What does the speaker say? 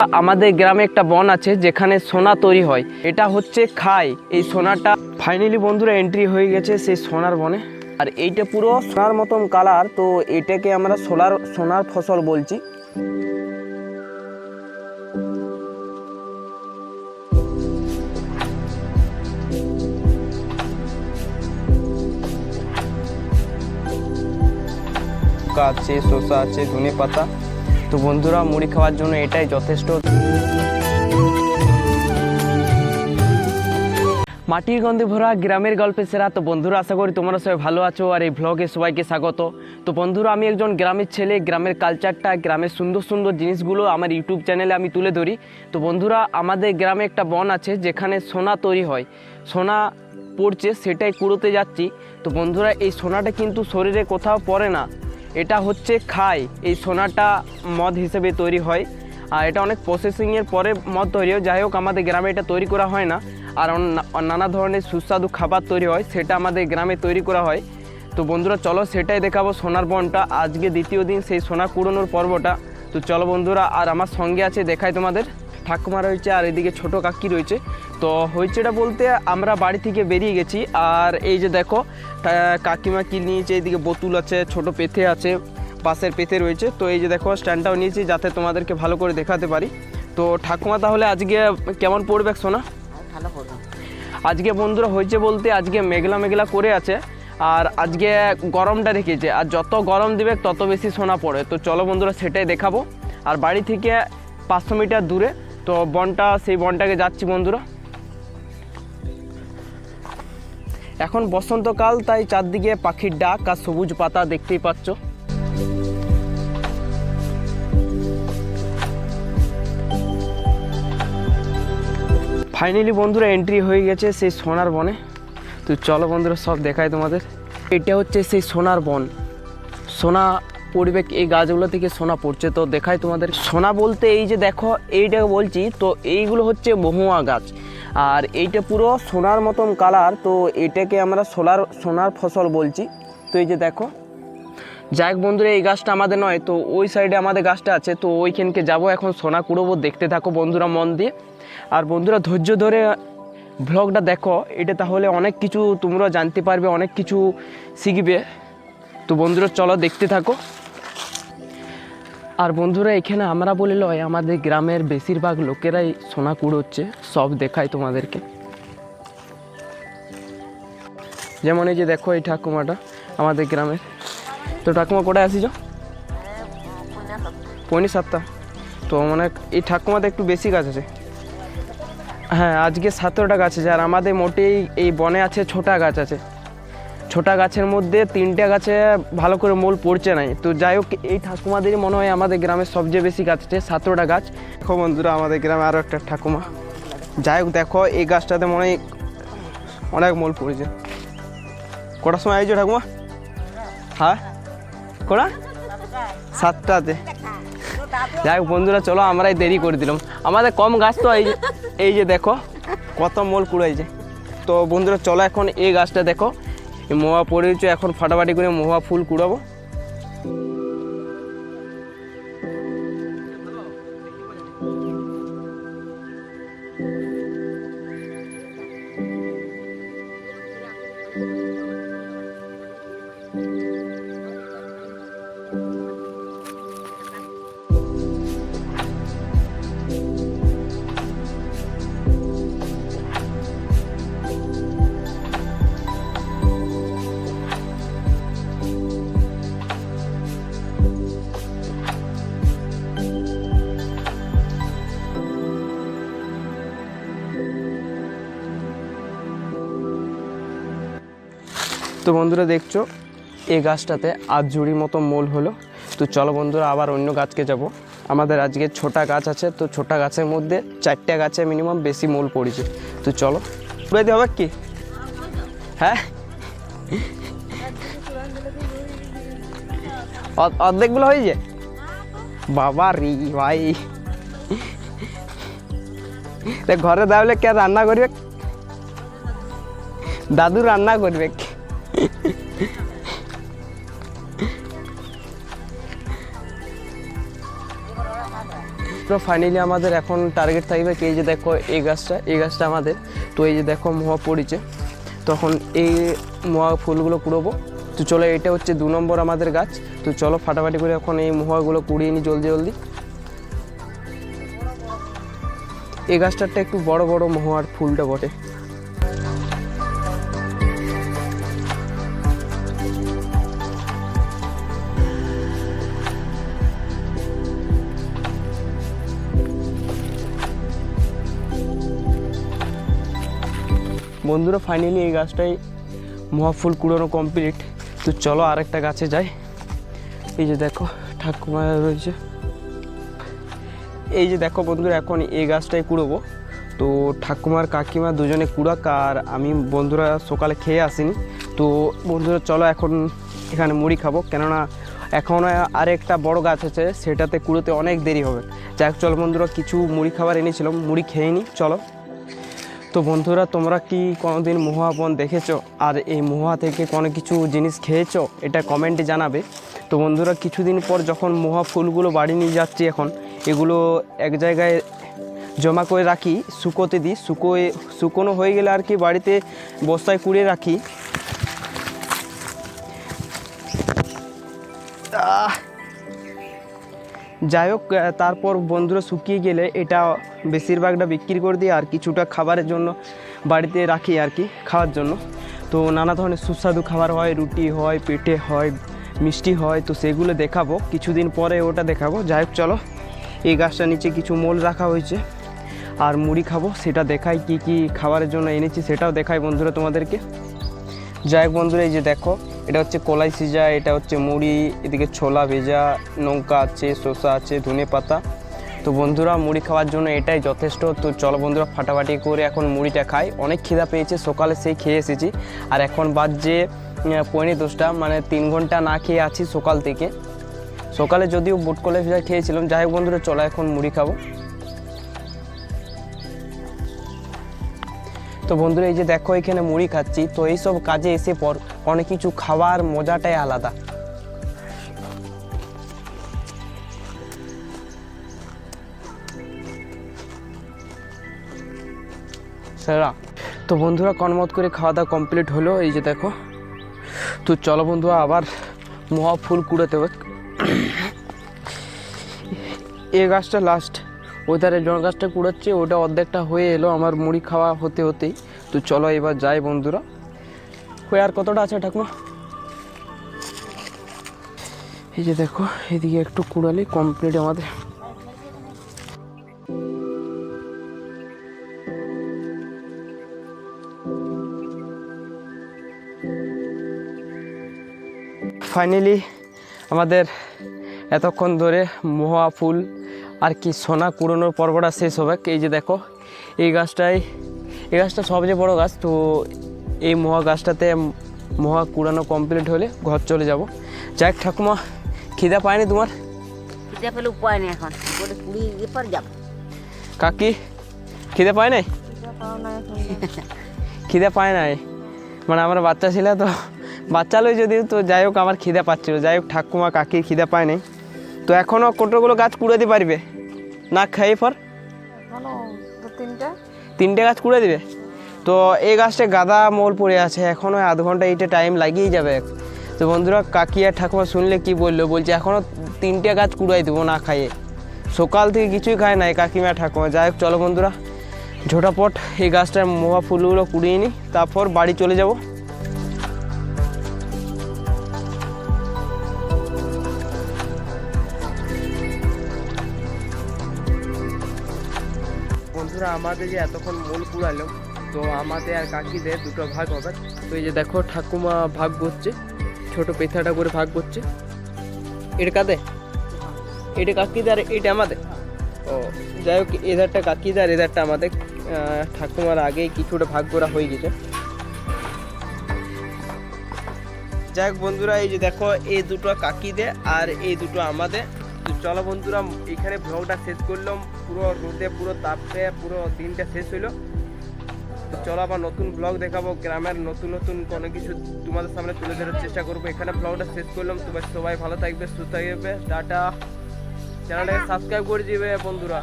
আমাদের গ্রামে একটা বন আছে যেখানে সোনা তৈরি হয়, এটা হচ্ছে খাই। এই সোনাটা ফাইনালি বন্ধুরা এন্ট্রি হয়ে গেছে সেই সোনার বনে। আর এইটা পুরো সোনার মতন কালার, তো এটাকে আমরা সোনার ফসল বলছি। আছে, শসা আছে, ধনে পাতা। তো বন্ধুরা মুড়ি খাওয়ার জন্য এটাই যথেষ্ট। মাটির গন্ধে ভরা গ্রামের গল্পে সেরা। তো বন্ধুরা আশা করি তোমরা সবাই ভালো আছো, আর এই ভ্লগে সবাইকে স্বাগত। তো বন্ধুরা আমি একজন গ্রামের ছেলে, গ্রামের কালচারটা, গ্রামের সুন্দর সুন্দর জিনিসগুলো আমার ইউটিউব চ্যানেলে আমি তুলে ধরি। তো বন্ধুরা আমাদের গ্রামে একটা বন আছে যেখানে সোনা তৈরি হয়, সোনা পড়ছে সেটাই কুড়োতে যাচ্ছি। তো বন্ধুরা এই সোনাটা কিন্তু শরীরে কোথাও পড়ে না, এটা হচ্ছে খাই। এই সোনাটা মদ হিসেবে তৈরি হয়, আর এটা অনেক প্রসেসিংয়ের পরে মদ তৈরি হয়। যাই হোক আমাদের গ্রামে এটা তৈরি করা হয় না, আর নানা ধরনের সুস্বাদু খাবার তৈরি হয়, সেটা আমাদের গ্রামে তৈরি করা হয়। তো বন্ধুরা চলো সেটাই দেখাবো, সোনার বনটা। আজকে দ্বিতীয় দিন সেই সোনা কুড়োনোর পর্বটা। তো চলো বন্ধুরা, আর আমার সঙ্গে আছে দেখাই তোমাদের, ঠাকুমা রয়েছে আর এদিকে ছোট কাকি রয়েছে। তো হয়েছেটা বলতে আমরা বাড়ি থেকে বেরিয়ে গেছি, আর এই যে দেখো কাকিমা কি নিয়েছে, এইদিকে বোতল আছে, ছোট পেথে আছে, পাশের পেথে রয়েছে। তো এই যে দেখো স্ট্যান্ডটাও নিয়েছি যাতে তোমাদেরকে ভালো করে দেখাতে পারি। তো ঠাকুমা তাহলে আজকে কেমন পড়বে সোনা? ভালো পড়বে। আজকে বন্ধুরা হয়েছে বলতে আজকে মেঘলা মেঘলা করে আছে, আর আজকে গরমটা রেখেছে, আর যত গরম দিবে তত বেশি সোনা পড়ে। তো চলো বন্ধুরা সেটাই দেখাবো। আর বাড়ি থেকে 500 মিটার দূরে তো বনটা, সেই বনটাকে যাচ্ছি বন্ধুরা। এখন বসন্তকাল, তাই চারদিকে পাখির ডাক আর সবুজ পাতা দেখতেই পাচ্ছ। ফাইনালি বন্ধুরা এন্ট্রি হয়ে গেছে সেই সোনার বনে। তো চলো বন্ধুরা সব দেখাই তোমাদের। এটা হচ্ছে সেই সোনার বন, সোনা পড়বে এই গাছগুলো থেকে সোনা পড়ছে। তো দেখাই তোমাদের। সোনা বলতে এই যে দেখো এইটাকে বলছি, তো এইগুলো হচ্ছে মহুয়া গাছ, আর এইটা পুরো সোনার মতন কালার। তো এটাকে আমরা সোনার ফসল বলছি। তো এই যে দেখো, যাই হোক বন্ধুরা এই গাছটা আমাদের নয়, তো ওই সাইডে আমাদের গাছটা আছে, তো ওইখানকে যাবো এখন সোনা কুড়োবো। দেখতে থাকো বন্ধুরা মন দিয়ে। আর বন্ধুরা ধৈর্য ধরে ভ্লগটা দেখো, এটা তাহলে অনেক কিছু তোমরা জানতে পারবে, অনেক কিছু শিখবে। তো বন্ধুরা চলো দেখতে থাকো। আর বন্ধুরা এখানে আমরা বলে লয়, আমাদের গ্রামের বেশিরভাগ লোকেরাই সোনা কুড়োচ্ছে, সব দেখাই তোমাদেরকে। যেমন এই যে দেখো এই ঠাকুমাটা আমাদের গ্রামের। তো ঠাকুমা কোথায় আসিছ? 7টা। তো মানে এই ঠাকুমাতে একটু বেশি গাছ আছে। হ্যাঁ আজকে 17টা গাছ আছে, আর আমাদের মোটেই এই বনে আছে ছোটা গাছ আছে। ছোটা গাছের মধ্যে 3টে গাছে ভালো করে মূল পড়ছে নাই। তো যাই হোক এই ঠাকুমাদেরই মনে হয় আমাদের গ্রামের সবচেয়ে বেশি গাছ আছে, 17টা গাছ। দেখো বন্ধুরা আমাদের গ্রামে আরও একটা ঠাকুমা। যাই হোক দেখো এই গাছটাতে মনে হয় অনেক মূল পড়েছে। কটার সময় আইছো ঠাকুমা? হ্যাঁ কটা? 7টাতে। যাই হোক বন্ধুরা চলো, আমরাই দেরি করে দিলাম, আমাদের কম গাছ তো। এই যে দেখো কত মূল কুড়াইছে। তো বন্ধুরা চলো এখন এই গাছটা দেখো, এই মহুয়া পড়েছে, এখন ফাটাফাটি করে মহুয়া ফুল কুড়াবো। তো বন্ধুরা দেখছো এই গাছটাতে 8 ঝুড়ির মতো মূল হলো। তো চলো বন্ধুরা আবার অন্য গাছকে যাব। আমাদের আজকে ছোটা গাছ আছে, তো ছোটা গাছের মধ্যে 4টে গাছে মিনিমাম বেশি মূল পড়েছে। তো চলো কুড়াইতে হবে কি? হ্যাঁ অর্ধেকগুলো হয়ে যায় বাবা রি ভাই। ঘরে দাঁড়ালে কে রান্না করবে? দাদু রান্না করবে। বন্ধুরা ফাইনালি আমাদের এখন টার্গেট থাকবে কি, এই যে দেখো এই গাছটা আমাদের। তো এই যে দেখো মহা পড়েছে, তখন এই মহা ফুলগুলো কুড়োবো। তো চলো, এটা হচ্ছে 2 নম্বর আমাদের গাছ। তো চলো ফাটাফাটি করে এখন এই মহাগুলো কুড়িয়ে নিই জলদি জলদি। এই গাছটারটা একটু বড় বড় মহুয়ার ফুলটা বটে। বন্ধুরা ফাইনালি এই গাছটাই মহা ফুল কুড়ানো কমপ্লিট। তো চলো আরেকটা গাছে যাই। এই যে দেখো ঠাকুমা রয়েছে। এই যে দেখো বন্ধুরা এখন এই গাছটাই কুড়োবো। তো ঠাকুমার কাকিমা দুজনে কুড়াক, আর আমি বন্ধুরা সকালে খেয়ে আসিনি। তো বন্ধুরা চলো এখন এখানে মুড়ি খাবো, কেননা এখন আরেকটা বড় গাছ আছে, সেটাতে কুড়োতে অনেক দেরি হবে। যাই হোক চলো বন্ধুরা, কিছু মুড়ি খাবার এনেছিলাম, মুড়ি খেয়ে নিই চলো। তো বন্ধুরা তোমরা কি কোনোদিন মহুয়া বন দেখেছো, আর এই মহুয়া থেকে কোনো কিছু জিনিস খেয়েছো, এটা কমেন্টে জানাবে। তো বন্ধুরা কিছুদিন পর যখন মহুয়া ফুলগুলো বাড়ি নিয়ে যাচ্ছি, এখন এগুলো এক জায়গায় জমা করে রাখি, শুকোতে দিই। শুকোনো হয়ে গেলে আর কি বাড়িতে বস্তায় কুড়িয়ে রাখি। যাই হোক তারপর বন্ধুরা শুকিয়ে গেলে এটা বেশিরভাগটা বিক্রি করে দিই, আর কিছুটা খাবারের জন্য বাড়িতে রাখি আর কি, খাওয়ার জন্য। তো নানা ধরনের সুস্বাদু খাবার হয়, রুটি হয়, পেটে হয়, মিষ্টি হয়। তো সেগুলো দেখাবো কিছুদিন পরে, ওটা দেখাবো। যাই হোক চলো, এই গাছটার নিচে কিছু মোল রাখা হয়েছে, আর মুড়ি খাবো, সেটা দেখাই কি কি খাবারের জন্য এনেছি সেটাও দেখাই বন্ধুরা তোমাদেরকে। যাই হোক বন্ধুরা এই যে দেখো, এটা হচ্ছে কলাই সিজা, এটা হচ্ছে মুড়ি, এদিকে ছোলা ভেজা, লঙ্কা আছে, শসা আছে, ধনে পাতা। তো বন্ধুরা মুড়ি খাওয়ার জন্য এটাই যথেষ্ট। তো চলো বন্ধুরা ফাটাফাটি করে এখন মুড়িটা খাই। অনেক খিদা পেয়েছে, সকালে সেই খেয়ে এসেছি, আর এখন বাজে 9:45, মানে 3 ঘন্টা না খেয়ে আছি সকাল থেকে। সকালে যদিও বুট কলাই ভিজা খেয়েছিলাম। যাই হোক বন্ধুরা চলো এখন মুড়ি খাবো। তো বন্ধুরা এই যে দেখো এখানে মুড়ি খাচ্ছি। তো এইসব কাজে এসে পর অনেক কিছু খাওয়ার মজাটাই আলাদা। সেরা। তো বন্ধুরা কনমত করে খাওয়া দাওয়া কমপ্লিট হলো, এই যে দেখো। তো চলো বন্ধুরা আবার মহা ফুল কুড়াতে হবে। এই গাছটা লাস্ট, ওই ধারে জন গাছটা কুড়াচ্ছে, ওটা অর্ধেকটা হয়ে এলো আমার মুড়ি খাওয়া হতে হতেই। তো চলো এবার যাই বন্ধুরা। হয়ে আর কতটা আছে ঠাকুমা? এই যে দেখো এদিকে একটু কুড়ালি কমপ্লিট আমাদের। ফাইনালি আমাদের এতক্ষণ ধরে মহুয়া ফুল আর কি সোনা কুড়োনোর পর্বটা শেষ হবে। এই যে দেখো এই গাছটা সবচেয়ে বড় গাছ। তো এই মহা গাছটাতে মহা কুড়ানো কমপ্লিট হলে ঘর চলে যাব। যাক ঠাকুমা, খিদা পায়নি তোমার? খিদে পেলে উপায় নেই, এখন বলে কুড়ি এরপর যাব। কাকি খিদে পায় নাই? খিদে পায় নাই মানে আমার বাচ্চা ছিল তো, বাচ্চা লই যদিও। তো যাই হোক আমার খিদে পাচ্ছিল। যাই হোক ঠাকুমা কাকির খিদে পায় নাই। তো এখনও কতগুলো গাছ কুড়ে দিতে পারবে না খাই পর? 3টে গাছ কুড়ে দিবে। তো এই গাছটা গাদা মোল পড়ে আছে, এখনও আধ ঘন্টা এইটা টাইম লাগিয়েই যাবে। তো বন্ধুরা কাকি আর ঠাকুমা শুনলে কি বললো, বলছে এখনও 3টে গাছ কুড়াই দেবো না খাইয়ে। সকাল থেকে কিছুই খায় নাই কাকিমা ঠাকুমা। যাই হোক চলো বন্ধুরা ঝোটাপট এই গাছটার মহা ফুলগুলো কুড়িয়ে নিই, তারপর বাড়ি চলে যাব। বন্ধুরা আমাদের যে এতক্ষণ মূল কুড়ালো, তো আমাদের আর কাকিদের দুটো ভাগ হবে। তো এই যে দেখো ঠাকুমা ভাগ করছে, ছোট পেথাটা করে ভাগ করছে। এটা কাঁদে, এটা কাকিদার, এটা আমাদের। ও যাই হোক এধারটা কাকিদার, এধারটা আমাদের। ঠাকুমার আগেই কিছুটা ভাগ করা হয়ে গেছে। যাই হোক বন্ধুরা এই যে দেখো এই দুটো কাকিদের আর এই দুটো আমাদের। তো চলো বন্ধুরা এখানে ব্লগটা শেষ করলাম। পুরো রোদে পুরো তাপে পুরো দিনটা শেষ হইলো। তো চলো আবার নতুন ব্লগ দেখাবো, গ্রামের নতুন নতুন কোনো কিছু তোমাদের সামনে তুলে ধরার চেষ্টা করবো। এখানে ব্লগটা শেষ করলাম। তোমরা সবাই ভালো থাকবে, সুস্থ থাকবে, টাটা। চ্যানেলটাকে সাবস্ক্রাইব করে দিবে বন্ধুরা।